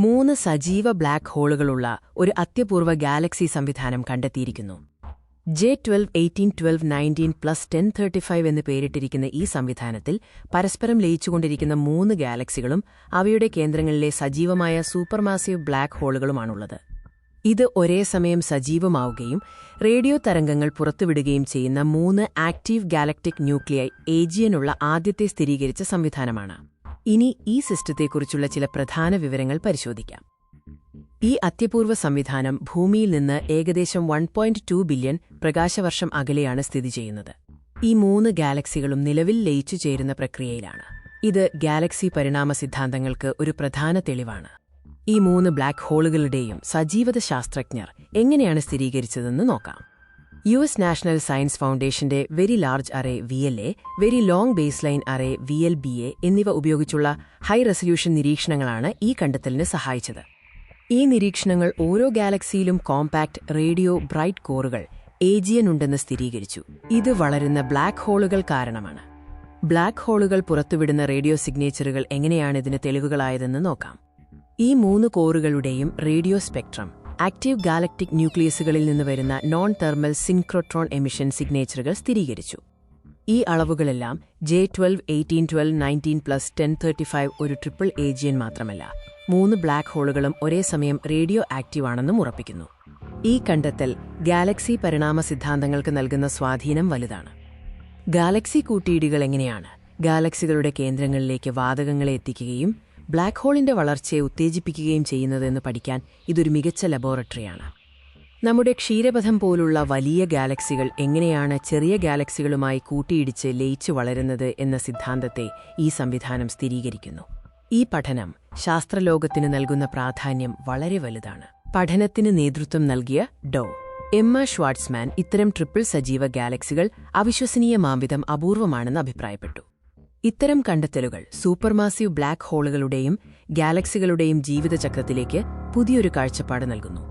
3 സജീവ ബ്ലാക്ക് ഹോളുകളുള്ള ഒരു അത്യപൂർവ ഗാലക്സി സംവിധാനം കണ്ടെത്തിയിരിക്കുന്നു. J12 1812 19+1035 എന്ന് പേരിട്ടിരിക്കുന്ന ഈ സംവിധാനത്തിൽ പരസ്പരം ലയിച്ചുകൊണ്ടിരിക്കുന്ന 3 ഗാലക്സികളും അവയുടെ കേന്ദ്രങ്ങളിലെ സജീവമായ സൂപ്പർമാസീവ് ബ്ലാക്ക് ഹോളുകളുമാണുള്ളത്. ഇത് ഒരേ സമയം സജീവമാവുകയും റേഡിയോ തരംഗങ്ങൾ പുറത്തുവിടുകയും ചെയ്യുന്ന 3 ആക്റ്റീവ് ഗാലക്റ്റിക് ന്യൂക്ലിയൈ ഏജിയനുള്ള ആദ്യത്തെ സ്ഥിരീകരിച്ച സംവിധാനമാണ്. ഇനി ഈ സിസ്റ്റത്തെക്കുറിച്ചുള്ള ചില പ്രധാന വിവരങ്ങൾ പരിശോധിക്കാം. ഈ അത്യപൂർവ സംവിധാനം ഭൂമിയിൽ നിന്ന് ഏകദേശം 1.2 ബില്യൺ പ്രകാശവർഷം അകലെയാണ് സ്ഥിതി ചെയ്യുന്നത്. ഈ 3 ഗാലക്സികളും നിലവിൽ ലയിച്ചു ചേരുന്ന പ്രക്രിയയിലാണ്. ഇത് ഗാലക്സി പരിണാമ സിദ്ധാന്തങ്ങൾക്ക് ഒരു പ്രധാന തെളിവാണ്. ഈ 3 ബ്ലാക്ക് ഹോളുകളുടെയും സജീവത ശാസ്ത്രജ്ഞർ എങ്ങനെയാണ് സ്ഥിരീകരിച്ചതെന്ന് നോക്കാം. US നാഷണൽ സയൻസ് ഫൗണ്ടേഷന്റെ very large array VLA, very long baseline array VLBA എന്നിവ ഉപയോഗിച്ചുള്ള ഹൈ റെസല്യൂഷൻ നിരീക്ഷണങ്ങളാണ് ഈ കണ്ടെത്തലിന് സഹായിച്ചത്. ഈ നിരീക്ഷണങ്ങൾ ഓരോ ഗാലക്സിയിലും കോമ്പാക്ട് റേഡിയോ ബ്രൈറ്റ് കോറുകൾ ഏജിയൻ ഉണ്ടെന്ന് സ്ഥിരീകരിച്ചു. ഇത് വളരുന്ന ബ്ലാക്ക് ഹോളുകൾ കാരണമാണ്. ബ്ലാക്ക് ഹോളുകൾ പുറത്തുവിടുന്ന റേഡിയോ സിഗ്നേച്ചറുകൾ എങ്ങനെയാണ് ഇതിന് തെളിവുകളായതെന്ന് നോക്കാം. ഈ 3 കോറുകളുടെയും റേഡിയോ സ്പെക്ട്രം ആക്റ്റീവ് ഗാലക്റ്റിക് ന്യൂക്ലിയസുകളിൽ നിന്ന് വരുന്ന നോൺ തെർമൽ സിൻക്രോട്രോൺ എമിഷൻ സിഗ്നേച്ചറുകൾ സ്ഥിരീകരിച്ചു. ഈ അളവുകളെല്ലാം J12 1812 19+1035 ഒരു ട്രിപ്പിൾ ഏജിയൻ മാത്രമല്ല, 3 ബ്ലാക്ക് ഹോളുകളും ഒരേ സമയം റേഡിയോ ആക്റ്റീവ് ആണെന്നും ഉറപ്പിക്കുന്നു. ഈ കണ്ടെത്തൽ ഗാലക്സി പരിണാമ സിദ്ധാന്തങ്ങൾക്ക് നൽകുന്ന സ്വാധീനം വലുതാണ്. ഗാലക്സി കൂട്ടിയിടികൾ എങ്ങനെയാണ് ഗാലക്സികളുടെ കേന്ദ്രങ്ങളിലേക്ക് വാതകങ്ങളെ എത്തിക്കുകയും ബ്ലാക്ക് ഹോളിന്റെ വളർച്ചയെ ഉത്തേജിപ്പിക്കുകയും ചെയ്യുന്നതെന്ന് പഠിക്കാൻ ഇതൊരു മികച്ച ലബോറട്ടറിയാണ്. നമ്മുടെ ക്ഷീരപഥം പോലുള്ള വലിയ ഗാലക്സികൾ എങ്ങനെയാണ് ചെറിയ ഗാലക്സികളുമായി കൂട്ടിയിടിച്ച് ലയിച്ചു വളരുന്നത് എന്ന സിദ്ധാന്തത്തെ ഈ സംവിധാനം സ്ഥിരീകരിക്കുന്നു. ഈ പഠനം ശാസ്ത്രലോകത്തിന് നൽകുന്ന പ്രാധാന്യം വളരെ വലുതാണ്. പഠനത്തിന് നേതൃത്വം നൽകിയ ഡോ. എമ്മ ഷ്വാർട്സ്മാൻ ഇത്തരം ട്രിപ്പിൾ സജീവ ഗാലക്സികൾ അവിശ്വസനീയമാംവിധം അപൂർവമാണെന്ന് അഭിപ്രായപ്പെട്ടു. ഇത്തരം കണ്ടെത്തലുകൾ സൂപ്പർമാസീവ് ബ്ലാക്ക് ഹോളുകളുടെയും ഗാലക്സികളുടെയും ജീവിതചക്രത്തിലേക്ക് പുതിയൊരു കാഴ്ചപ്പാട് നൽകുന്നു.